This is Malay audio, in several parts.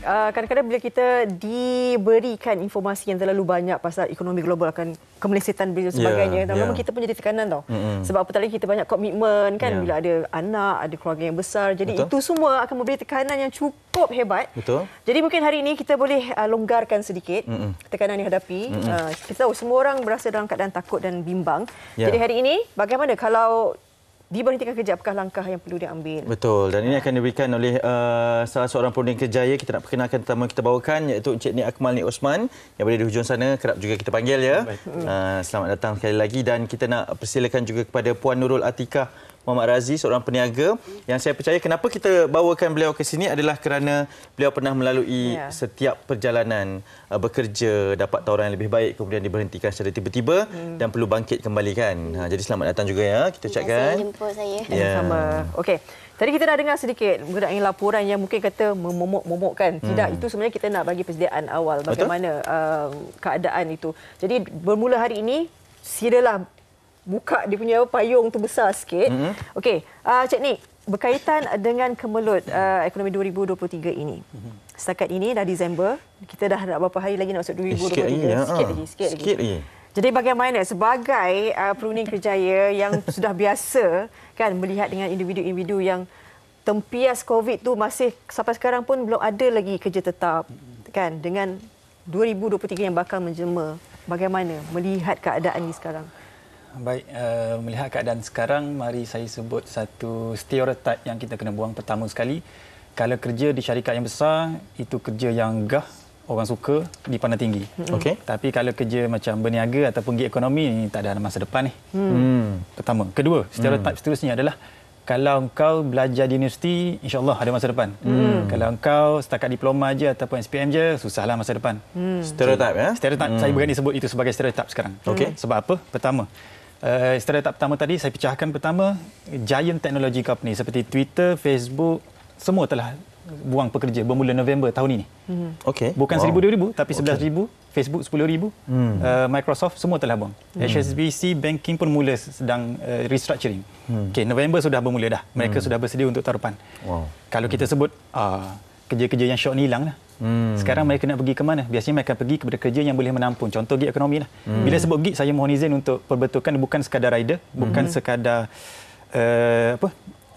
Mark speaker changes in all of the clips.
Speaker 1: kadang-kadang bila kita diberikan informasi yang terlalu banyak pasal ekonomi global akan kemelesetan dan sebagainya, memang kita pun jadi tekanan tau. Sebab apatah lagi kita banyak komitmen kan, bila ada anak, ada keluarga yang besar. Jadi itu semua akan memberi tekanan yang cukup hebat.
Speaker 2: Betul.
Speaker 1: Jadi mungkin hari ini kita boleh longgarkan sedikit tekanan yang dihadapi. Kita tahu semua orang berasa dalam keadaan takut dan bimbang. Jadi hari ini bagaimana kalau diberhentikan kerja, apakah langkah yang perlu diambil?
Speaker 2: Betul, dan ini akan diberikan oleh salah seorang perunding kerjaya. Kita nak perkenalkan tetamu yang kita bawakan, iaitu Encik Nik Akmal Nik Osman yang berada di hujung sana, kerap juga kita panggil ya. Selamat datang sekali lagi, dan kita nak persilakan juga kepada Puan Nurul Atikah Muhammad Razi, seorang peniaga yang saya percaya kenapa kita bawakan beliau ke sini adalah kerana beliau pernah melalui setiap perjalanan bekerja, dapat tawaran yang lebih baik, kemudian diberhentikan secara tiba-tiba dan perlu bangkit kembali kan. Jadi selamat datang juga ya, kita ucapkan.
Speaker 3: Terima kasih jemput saya.
Speaker 1: Sama. Okey. Tadi kita dah dengar sedikit mengenai laporan yang mungkin kata memomok-momokkan. Tidak, itu sebenarnya kita nak bagi persediaan awal bagaimana keadaan itu. Jadi bermula hari ini, silalah buka dia punya payung tu besar sikit. Okey, Cik Nik, berkaitan dengan kemelut ekonomi 2023 ini. Setakat ini dah Disember, kita dah nak berapa hari lagi nak masuk 2023? Sikit lagi. Jadi bagaimana sebagai perunding kerjaya yang sudah biasa kan melihat dengan individu-individu yang tempias COVID tu masih sampai sekarang pun belum ada lagi kerja tetap kan, dengan 2023 yang bakal menjelma, bagaimana melihat keadaan ini sekarang?
Speaker 4: Baik, melihat keadaan sekarang, mari saya sebut satu stereotip yang kita kena buang pertama sekali. Kalau kerja di syarikat yang besar, itu kerja yang gah, orang suka, dipandang tinggi. Tapi kalau kerja macam berniaga ataupun gig ekonomi, tak ada masa depan ni. Pertama. Kedua, stereotip seterusnya adalah kalau engkau belajar di universiti, insya-Allah ada masa depan. Kalau engkau setakat diploma aja ataupun SPM je, susahlah masa depan.
Speaker 2: Stereotip ya?
Speaker 4: Stereotip, saya berani sebut itu sebagai stereotip sekarang. Sebab apa? Pertama, stereotip pertama tadi saya pecahkan. Pertama, giant technology company seperti Twitter, Facebook, semua telah buang pekerja bermula November tahun ini. Bukan 1,000-2,000 tapi 11,000, Facebook 10,000, Microsoft semua telah buang. HSBC Banking pun mula sedang restructuring. November sudah bermula dah. Mereka sudah bersedia untuk tahun depan. Kalau kita sebut kerja-kerja yang short ni hilang lah. Sekarang mereka nak pergi ke mana? Biasanya mereka pergi kepada kerja yang boleh menampung. Contoh gig ekonomi lah. Bila sebut gig, saya mohon izin untuk perbetulkan, bukan sekadar rider, bukan sekadar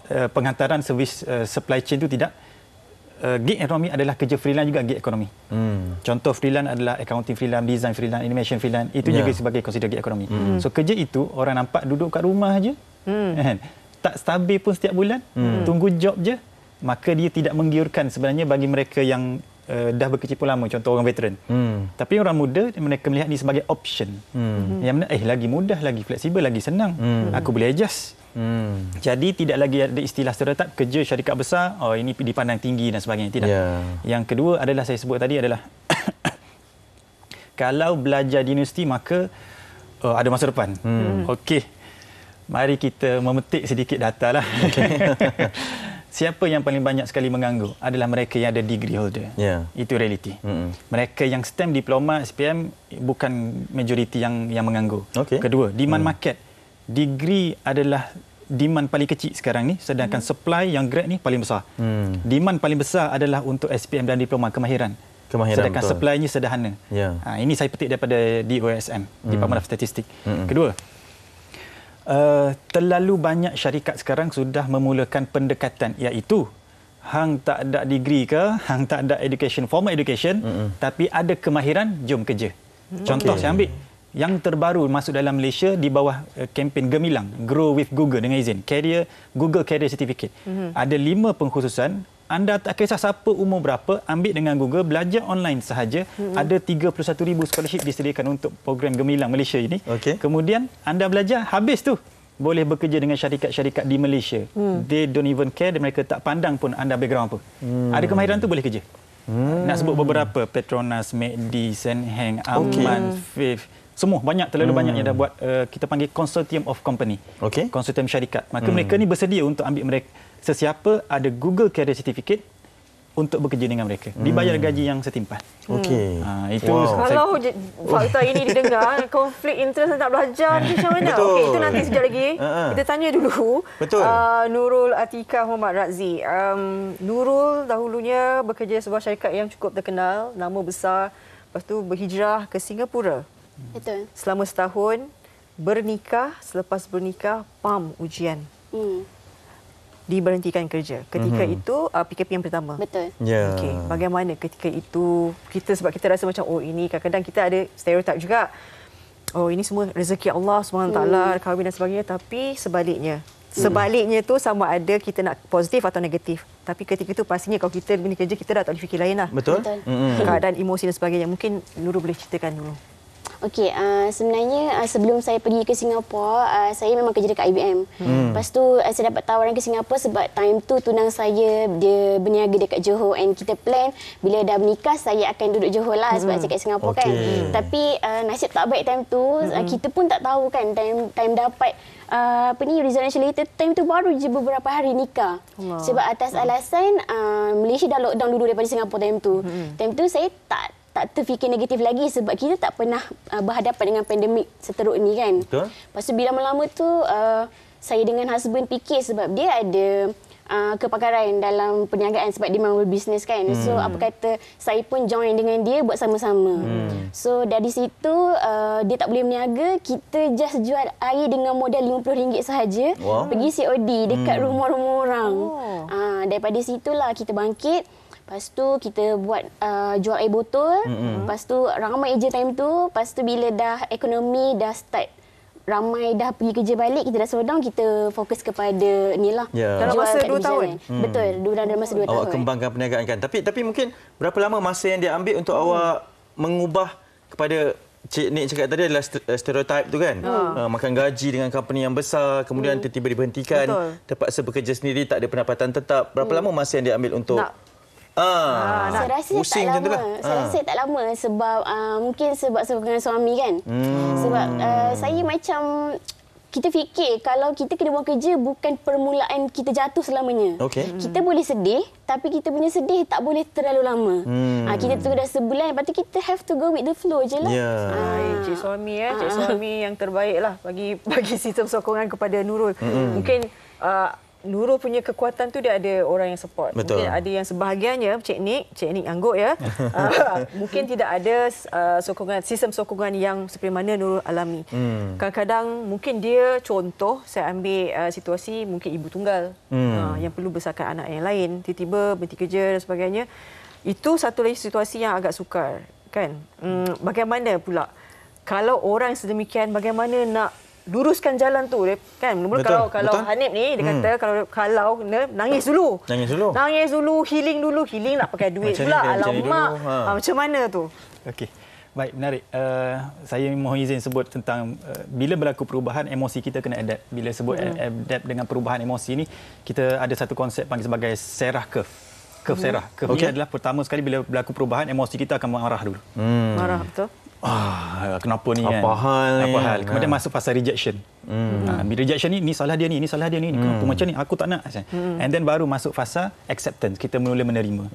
Speaker 4: penghantaran servis supply chain itu, tidak. Gig ekonomi adalah kerja freelance juga gig ekonomi. Contoh freelance adalah accounting freelance, design freelance, animation freelance. Itu juga sebagai consider gig ekonomi. So kerja itu orang nampak duduk kat rumah aja, tak stabil pun setiap bulan, tunggu job je, maka dia tidak menggiurkan sebenarnya bagi mereka yang dah berkecimpung lama, contoh orang veteran. Tapi orang muda, mereka melihat ini sebagai option. Yang mana lagi mudah, lagi fleksibel, lagi senang. Aku boleh adjust. Jadi tidak lagi ada istilah stereotip kerja syarikat besar, ini dipandang tinggi dan sebagainya. Tidak. Yang kedua adalah saya sebut tadi adalah kalau belajar di universiti maka ada masa depan. Okey. Mari kita memetik sedikit data lah. Siapa yang paling banyak sekali menganggur adalah mereka yang ada degree holder. Itu realiti. Mereka yang STEM, diploma, SPM bukan majoriti yang menganggur. Kedua, demand market. Degree adalah demand paling kecil sekarang ni, sedangkan supply yang grad ni paling besar. Demand paling besar adalah untuk SPM dan diploma kemahiran. Sedangkan supply-nya sederhana. Ini saya petik daripada DOSM, Department of Statistics. Kedua, terlalu banyak syarikat sekarang sudah memulakan pendekatan, iaitu hang tak ada degree ke, hang tak ada education, formal education, tapi ada kemahiran, jom kerja. Contoh saya ambil yang terbaru masuk dalam Malaysia di bawah kempen Gemilang, Grow with Google dengan izin, Google Career Certificate. Ada 5 pengkhususan. Anda tak kisah siapa umur berapa, ambil dengan Google, belajar online sahaja. Ada 31,000 scholarship disediakan untuk program Gemilang Malaysia ini. Kemudian anda belajar, habis tu boleh bekerja dengan syarikat-syarikat di Malaysia. They don't even care, mereka tak pandang pun anda background apa. Ada kemahiran tu boleh kerja. Nak sebut beberapa, Petronas, McD, Senheng, Aman, Fifth, semua banyak, terlalu banyak yang dah buat kita panggil consortium of company. Consortium syarikat. Maka mereka ni bersedia untuk ambil mereka sesiapa ada Google Career Certificate, untuk bekerja dengan mereka. Dibayar gaji yang setimpal.
Speaker 2: Okey.
Speaker 4: Itu
Speaker 1: Kalau fakta ini didengar, konflik interest nak belajar macam mana? Okey, itu nanti sekejap lagi. Kita tanya dulu.
Speaker 2: Betul.
Speaker 1: Nurul Atika Muhammad Razzi. Nurul dahulunya bekerja sebuah syarikat yang cukup terkenal, nama besar. Lepas tu berhijrah ke Singapura.
Speaker 3: Betul.
Speaker 1: Selama setahun, bernikah. Selepas bernikah, PAM ujian. Diberhentikan kerja. Ketika itu PKP yang pertama.
Speaker 3: Betul.
Speaker 2: Ya.
Speaker 1: Okey, bagaimana ketika itu sebab kita rasa macam ini kadang-kadang kita ada stereotip juga. Oh, ini semua rezeki Allah SWT, kahwin dan sebagainya, tapi sebaliknya. Sebaliknya tu sama ada kita nak positif atau negatif. Tapi ketika itu pastinya kalau kita bina kerja kita dah tak boleh fikir lain lah.
Speaker 2: Betul?
Speaker 1: Keadaan emosi dan sebagainya. Mungkin Nurul boleh ceritakan dulu.
Speaker 3: Okey, sebenarnya sebelum saya pergi ke Singapura, saya memang kerja dekat IBM. Lepas tu saya dapat tawaran ke Singapura sebab time tu tunang saya dia berniaga dekat Johor, and kita plan bila dah bernikah saya akan duduk Johor lah sebab saya kat Singapura kan. Tapi nasib tak baik time tu, kita pun tak tahu kan time dapat resolution letter time tu baru je beberapa hari nikah. Sebab atas alasan Malaysia dah lockdown dulu daripada Singapura time tu. Time tu saya tak terfikir negatif lagi sebab kita tak pernah berhadapan dengan pandemik seteruk ni kan.
Speaker 2: Betul.
Speaker 3: Lepas tu bila lama tu saya dengan husband fikir sebab dia ada kepakaran dalam perniagaan sebab dia memang berbisnes kan. So apa kata saya pun join dengan dia buat sama-sama. So dari situ dia tak boleh berniaga, kita just jual air dengan modal RM50 sahaja. Pergi COD dekat rumah-rumah orang. Daripada situlah kita bangkit. Lepas tu kita buat jual air botol. Lepas tu ramai je time tu. Lepas tu bila dah ekonomi dah start, ramai dah pergi kerja balik, kita dah slow down, kita fokus kepada ni lah.
Speaker 1: Dalam masa 2 tahun?
Speaker 3: Betul, dalam masa 2 tahun.
Speaker 2: Awak kembangkan perniagaan kan. Tapi mungkin berapa lama masa yang dia ambil untuk awak mengubah kepada Cik Nik cakap tadi adalah stereotip tu kan. Makan gaji dengan company yang besar, kemudian tiba-tiba diberhentikan, terpaksa bekerja sendiri, tak ada pendapatan tetap. Berapa lama masa yang dia ambil untuk
Speaker 3: saya rasa tak lama. Saya rasa tak lama sebab mungkin sebab sokongan suami kan. Sebab saya macam kita fikir kalau kita kena buang kerja bukan permulaan kita jatuh selamanya. Kita boleh sedih tapi kita punya sedih tak boleh terlalu lama. Kita tunggu dah sebulan, lepas tu kita have to go with the flow je lah.
Speaker 1: Cik suami Cik suami yang terbaik lah bagi sistem sokongan kepada Nurul. Mungkin Nurul punya kekuatan tu dia ada orang yang support.
Speaker 2: Betul.
Speaker 1: Mungkin ada yang sebahagiannya Cik Nik angguk ya. Mungkin tidak ada sistem sokongan yang seperti mana Nurul alami. Kadang-kadang mungkin dia contoh, saya ambil situasi mungkin ibu tunggal yang perlu besarkan anak yang lain, tiba-tiba berhenti kerja dan sebagainya. Itu satu lagi situasi yang agak sukar kan. Bagaimana pula kalau orang sedemikian, bagaimana nak luruskan jalan tu kan. Mula-mula kalau Hanif ni dia kata kalau nangis dulu, healing nak pakai duit pula, alamak. Macam mana tu?
Speaker 4: Okey. Baik, menarik. Saya mohon izin sebut tentang bila berlaku perubahan, emosi kita kena adapt. Bila sebut adapt dengan perubahan emosi ni, kita ada satu konsep panggil sebagai Serah curve. Curve Serah. Curve ini adalah pertama sekali bila berlaku perubahan, emosi kita akan marah dulu.
Speaker 1: Marah, betul.
Speaker 4: Kenapa ni kan?
Speaker 2: Apa hal?
Speaker 4: Kemudian masuk fasa rejection. Bila rejection ni salah dia ni kenapa macam ni, aku tak nak. And then baru masuk fasa acceptance, kita mula menerima.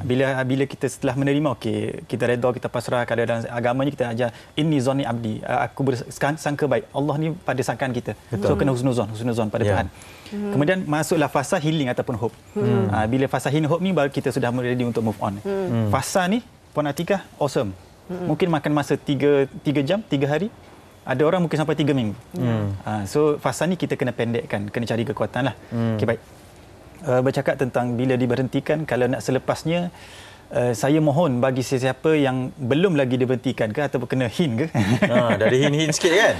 Speaker 4: Bila kita setelah menerima, okey, kita redha, kita pasrah. Kalau dalam agamanya kita ajar inni zanni abdi, aku bersangka baik, Allah ni pada sangkaan kita. So kena husnuzon pada Tuhan. Kemudian masuklah fasa healing ataupun hope. Bila fasa healing hope ni baru kita sudah ready untuk move on. Fasa ni Puan Atikah awesome. Mungkin makan masa 3 jam, 3 hari. Ada orang mungkin sampai 3 minggu. So fasa ni kita kena pendekkan, kena cari kekuatan lah. Okay, baik. Bercakap tentang bila diberhentikan, kalau nak selepasnya, saya mohon bagi sesiapa yang belum lagi diberhentikan ke ataupun kena hint ke.
Speaker 2: Dari hint sikit kan.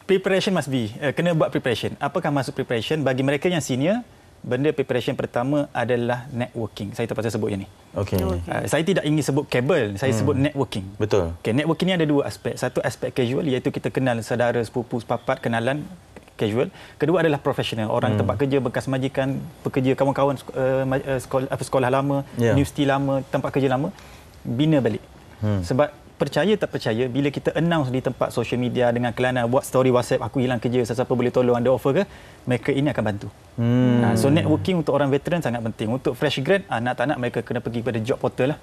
Speaker 4: Preparation must be, kena buat preparation. Apakah maksud preparation? Bagi mereka yang senior, benda preparation pertama adalah networking. Saya terpaksa sebut yang ni. Saya tidak ingin sebut kabel, saya sebut networking.
Speaker 2: Betul.
Speaker 4: Okay, networking ni ada 2 aspek. Satu aspek casual, iaitu kita kenal saudara, sepupu, sepapat, kenalan casual. Kedua adalah profesional, orang tempat kerja, bekas majikan, pekerja, kawan-kawan sekolah lama, universiti lama, tempat kerja lama, bina balik. Sebab percaya tak percaya, bila kita announce di tempat social media dengan kelana buat story WhatsApp, aku hilang kerja, sesiapa boleh tolong, ada offer ke, mereka ini akan bantu. So networking untuk orang veteran sangat penting. Untuk fresh grad, nak tak nak mereka kena pergi pada job portal lah.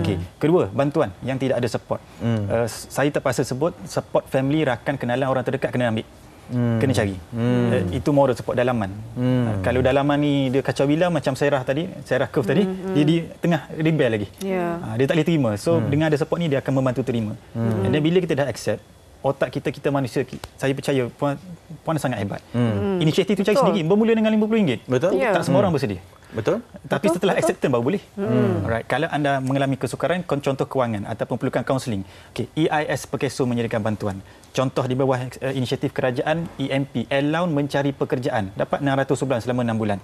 Speaker 4: Okay. Kedua, bantuan yang tidak ada support. Saya terpaksa sebut support family, rakan, kenalan, orang terdekat kena ambil. Kena cari. Itu moral support dalaman. Kalau dalaman ni dia kacau bilang macam Sarah Curve tadi, dia di tengah rebel lagi. Dia tak boleh terima. So dengan ada support ni dia akan membantu terima. Dan bila kita dah accept, otak kita manusia, saya percaya puan sangat hebat. Inisiatif tu cari sendiri, bermula dengan RM50.
Speaker 2: Betul?
Speaker 4: Tak semua orang bersedia.
Speaker 2: Betul?
Speaker 4: Tapi setelah acceptance baru boleh. Alright. Kalau anda mengalami kesukaran, contoh kewangan ataupun perlukan kaunseling, EIS Perkeso menyediakan bantuan. Contoh di bawah inisiatif kerajaan, EMP, Allowance mencari pekerjaan, dapat 600 sebulan selama 6 bulan.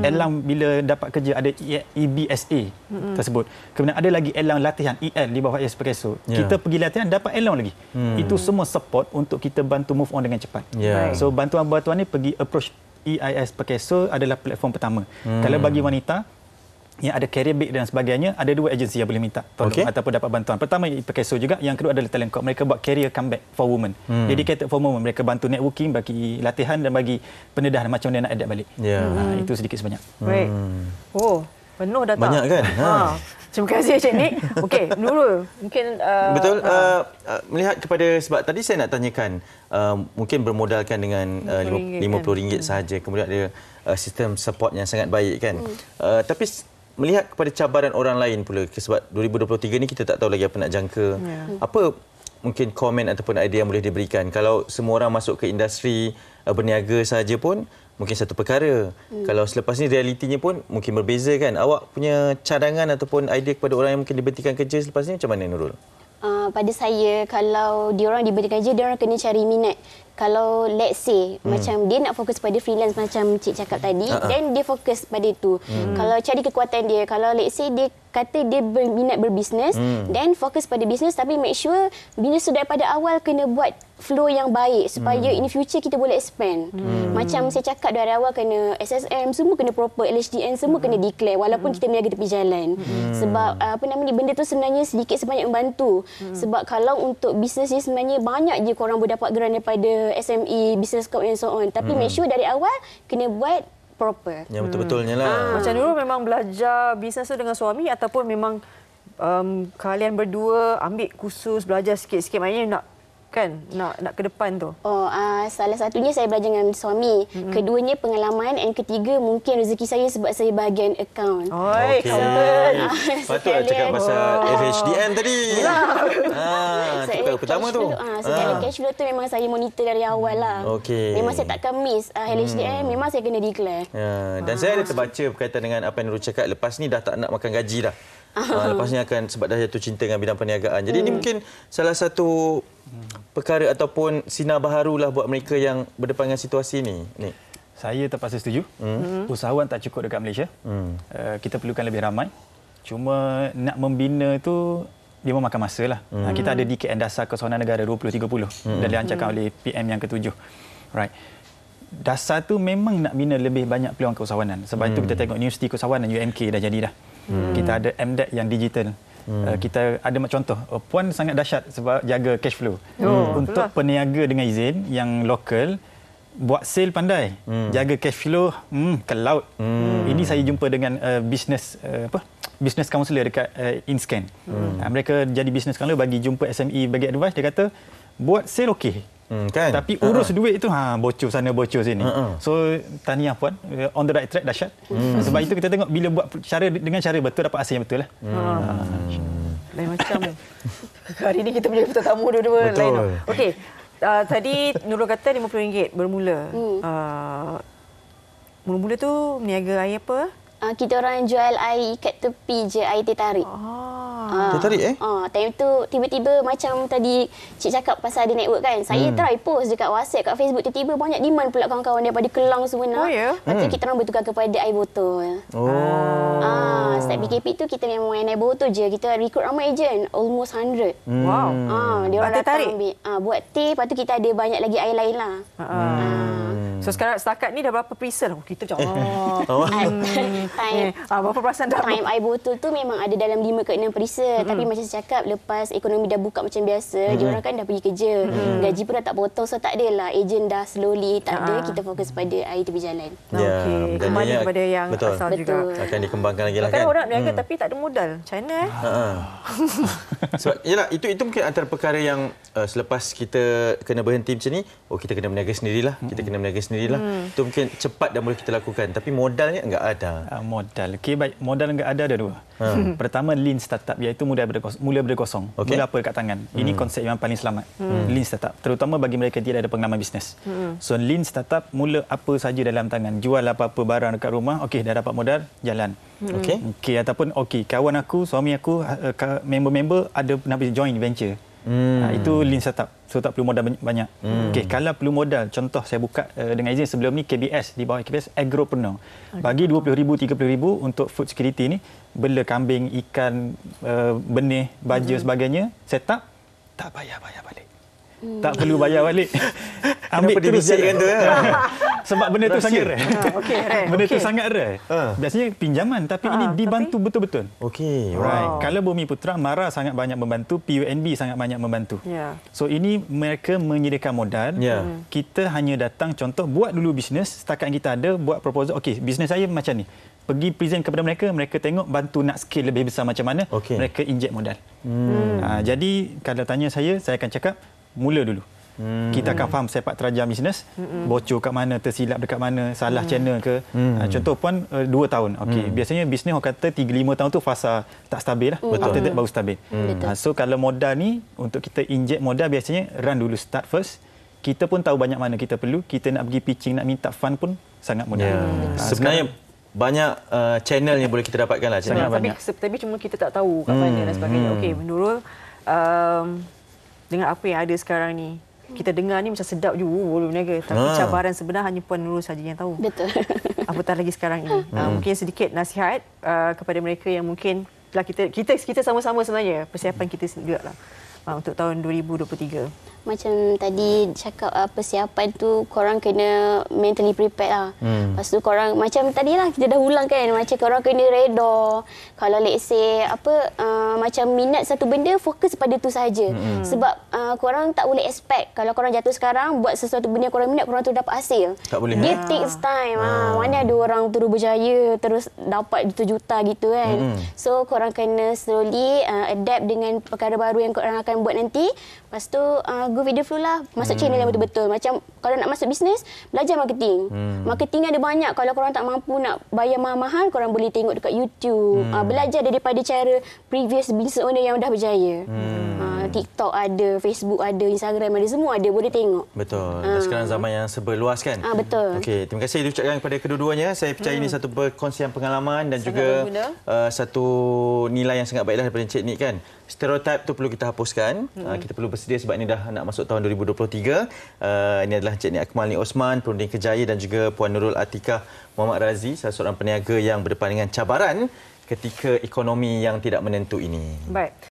Speaker 4: Allowance bila dapat kerja ada EBSA tersebut. Kemudian ada lagi allowance latihan, EL di bawah EIS Perkeso. Kita pergi latihan, dapat allowance lagi. Itu semua support untuk kita bantu move on dengan cepat. So bantuan-bantuan ni pergi approach EIS Perkeso adalah platform pertama. Kalau bagi wanita yang ada career break dan sebagainya, ada 2 agensi yang boleh minta tolong ataupun dapat bantuan. Pertama Perkeso juga, yang kedua adalah Talent Corp. Mereka buat career comeback for women. Dedicated for women. Mereka bantu networking, bagi latihan dan bagi pendedahan macam dia nak adapt balik. Itu sedikit sebanyak.
Speaker 1: Baik. Oh, penuh dah tak?
Speaker 2: Banyak kan?
Speaker 1: Terima kasih Encik Nick. Okey, Nurul, mungkin
Speaker 2: betul. Melihat kepada, sebab tadi saya nak tanyakan, mungkin bermodalkan dengan RM50 sahaja, kemudian ada sistem support yang sangat baik kan. Tapi melihat kepada cabaran orang lain pula, sebab 2023 ni kita tak tahu lagi apa nak jangka. Apa mungkin komen ataupun idea yang boleh diberikan kalau semua orang masuk ke industri berniaga saja pun mungkin satu perkara. Kalau selepas ni realitinya pun mungkin berbeza kan. Awak punya cadangan ataupun idea kepada orang yang mungkin diberhentikan kerja selepas ni macam mana, Nurul?
Speaker 3: Pada saya, kalau diorang diberhentikan kerja, diorang kena cari minat. Kalau let's say macam dia nak fokus pada freelance macam Cik cakap tadi, then dia fokus pada itu. Kalau cari kekuatan dia, kalau let's say dia kata dia berminat berbisnes, then fokus pada bisnes, tapi make sure bisnes daripada awal kena buat flow yang baik supaya in future kita boleh expand. Macam saya cakap dari awal, kena SSM, semua kena proper, LHDN semua kena declare walaupun kita berniaga tepi jalan. Sebab benda tu sebenarnya sedikit sebanyak membantu. Sebab kalau untuk bisnes ni sebenarnya banyak je korang boleh dapat geran daripada SME, Business Corp and so on. Tapi make sure dari awal kena buat proper.
Speaker 2: Yang betul-betulnya lah.
Speaker 1: Macam Nurul memang belajar bisnes tu dengan suami ataupun memang kalian berdua ambil kursus, belajar sikit-sikit, maknanya nak ke depan tu?
Speaker 3: Salah satunya saya belajar dengan suami. Keduanya pengalaman, and ketiga mungkin rezeki saya sebab saya bahagian akaun.
Speaker 2: Patutlah cakap pasal LHDN tadi. Itu pertama tu.
Speaker 3: Sekali cash flow tu memang saya monitor dari awal lah. Memang saya takkan miss. LHDN memang saya kena declare.
Speaker 2: Dan saya ada terbaca berkaitan dengan apa yang Nurul cakap, lepas ni dah tak nak makan gaji dah. Lepas ni akan, sebab dah jatuh cinta dengan bidang perniagaan. Jadi ini mungkin salah satu perkara ataupun sinar baharu lah buat mereka yang berdepan dengan situasi ni.
Speaker 4: Saya terpaksa setuju. Usahawan tak cukup dekat Malaysia. Kita perlukan lebih ramai. Cuma nak membina tu dia memakan masa lah. Kita ada DKN Dasar Keusahawanan Negara 2030 dan dilancarkan oleh PM yang ke-7. Right. Dasar tu memang nak bina lebih banyak peluang keusahawanan. Sebab itu kita tengok Universiti Keusahawanan UMK dah jadi dah. Kita ada MDEC yang digital. Kita ada contoh, puan sangat dahsyat sebab jaga cash flow. Untuk peniaga dengan izin yang lokal, buat sale pandai, jaga cash flow ke laut. Ini saya jumpa dengan business counselor dekat InScan. Mereka jadi business counselor, bagi jumpa SME, bagi advice. Dia kata buat sale okey. Kan? Tapi urus duit itu bocor sana bocor sini. So tahniah puan, on the right track, dahsyat. Sebab itu kita tengok bila buat dengan cara betul dapat hasil yang betul lah.
Speaker 1: Lain macam. Hari ni kita punya tetamu dua-dua lain. Okey. Tadi Nurul kata RM50 bermula. Mula-mula tu meniaga air apa?
Speaker 3: Kita orang jual air ikat tepi je, air teh tarik.
Speaker 2: Teh tarik
Speaker 3: time tu tiba-tiba macam tadi Cik cakap pasal ada network kan. Saya try post dekat WhatsApp, kat Facebook, tiba-tiba banyak demand pula kawan-kawan daripada Kelang semua nak. Lepas tu kita orang bertukar kepada air botol. Start BKP tu kita memang main air botol je. Kita recruit ramai ejen, almost 100.
Speaker 1: Wow.
Speaker 3: Dia orang datang ambil buat teh, lepas tu kita ada banyak lagi air lain lah.
Speaker 1: So So sekarang setakat ni dah berapa presale? Kita macam
Speaker 3: Time
Speaker 1: berapa perasan dah?
Speaker 3: Time I botol tu memang ada dalam 5 ke 6 presale. Tapi macam saya cakap, lepas ekonomi dah buka macam biasa, diorang kan dah pergi kerja. Gaji pun dah tak potong. So tak adalah, ejen dah slowly tak ada. Kita fokus pada air tepi jalan.
Speaker 1: Okey, kembali kepada yang asal juga.
Speaker 2: Akan dikembangkan lagi lah
Speaker 1: Kan
Speaker 2: kan.
Speaker 1: orang berniaga tapi tak ada modal. Macam mana
Speaker 2: Sebab yalah, itu mungkin antara perkara yang selepas kita kena berhenti macam ni, kita kena berniaga sendirilah. Kita kena berniaga sendirilah. Itu mungkin cepat dah boleh kita lakukan. Tapi modalnya enggak ada.
Speaker 4: Modal. Okey, baik. Modal enggak ada dua. Pertama, lean startup, iaitu mula daripada kosong. Mula apa dekat tangan. Ini konsep yang paling selamat. Lean startup. Terutama bagi mereka yang tidak ada pengalaman bisnes. So, lean startup, mula apa saja dalam tangan. Jual apa-apa barang dekat rumah. Okey, dah dapat modal, jalan. Okey, ataupun kawan aku, suami aku, member-member ada nak join venture. Itu lean startup. So tak perlu modal banyak. Okey, kalau perlu modal, contoh saya buka dengan izin sebelum ni KBS, di bawah KBS Agropreneur. Bagi RM20,000, RM30,000 untuk food security ni, bela kambing, ikan, benih, baja sebagainya, setup tak payah bayar balik. Tak perlu bayar balik. Ambil terus jalan tu. Sebab benda tu sangat rare. Benda tu sangat rare. Biasanya pinjaman, tapi ini dibantu betul-betul.
Speaker 2: Okey.
Speaker 4: Right. Kalau Bumi Putra, Mara sangat banyak membantu, PUNB sangat banyak membantu. So ini mereka menyediakan modal. Kita hanya datang, contoh buat dulu bisnes, setakat kita ada, buat proposal. Okey, bisnes saya macam ni. Pergi present kepada mereka, mereka tengok, bantu nak scale lebih besar macam mana, mereka inject modal. Jadi kalau tanya saya akan cakap, mula dulu. Kita akan faham sepak terjang bisnes, bocor kat mana, tersilap dekat mana, salah channel ke. Contoh puan 2 tahun. Okey, biasanya bisnes orang kata 3-5 tahun tu fasa tak stabil lah. After that baru stabil. So kalau modal ni untuk kita inject modal, biasanya run dulu, start first. Kita pun tahu banyak mana kita perlu, kita nak pergi pitching, nak minta fund pun sangat mudah.
Speaker 2: Sebenarnya banyak channel yang boleh kita dapatkan lah.
Speaker 1: Tapi cuma kita tak tahu kat mana dan sebagainya. Okey, Nurul, dengan apa yang ada sekarang ni, kita dengar ni macam sedap je boleh berniaga, tapi cabaran sebenar hanya Puan Nurul saja yang tahu.
Speaker 3: Betul.
Speaker 1: Apatah lagi sekarang ini. Mungkin sedikit nasihat kepada mereka yang mungkin kita sama-sama sebenarnya persiapan kita juga lah untuk tahun 2023.
Speaker 3: Macam tadi cakap persiapan tu korang kena mentally prepared lah. Lepas tu korang macam tadi lah kita dah ulang kan, macam korang kena redha. Kalau let's say macam minat satu benda, fokus pada tu saja. Sebab korang tak boleh expect kalau korang jatuh sekarang buat sesuatu benda korang minat, korang tu dapat hasil.
Speaker 2: Tak boleh.
Speaker 3: Dia takes time. Mana ada orang terus berjaya terus dapat juta-juta gitu kan. So korang kena slowly adapt dengan perkara baru yang korang akan buat nanti. Lepas tu go with the flow lah. Masuk channel yang betul-betul. Macam kalau nak masuk bisnes, belajar marketing. Marketing ada banyak. Kalau korang tak mampu nak bayar mahal-mahal, korang boleh tengok dekat YouTube. Belajar daripada cara previous business owner yang dah berjaya. TikTok ada, Facebook ada, Instagram ada, semua ada. Boleh tengok.
Speaker 2: Betul. Dan sekarang zaman yang serba luas kan?
Speaker 3: Betul.
Speaker 2: Okey, terima kasih diucapkan kepada kedua-duanya. Saya percaya ini satu perkongsian pengalaman dan
Speaker 1: sangat
Speaker 2: juga
Speaker 1: satu
Speaker 2: nilai yang sangat baiklah daripada Encik Nik kan. Stereotip tu perlu kita hapuskan. Kita perlu bersedia sebab ini dah nak masuk tahun 2023. Ini adalah Encik Nik Akmal Nik Osman, Perunding Kejaya, dan juga Puan Nurul Atikah Muhammad Razi, salah seorang peniaga yang berdepan dengan cabaran ketika ekonomi yang tidak menentu ini.
Speaker 1: Baik.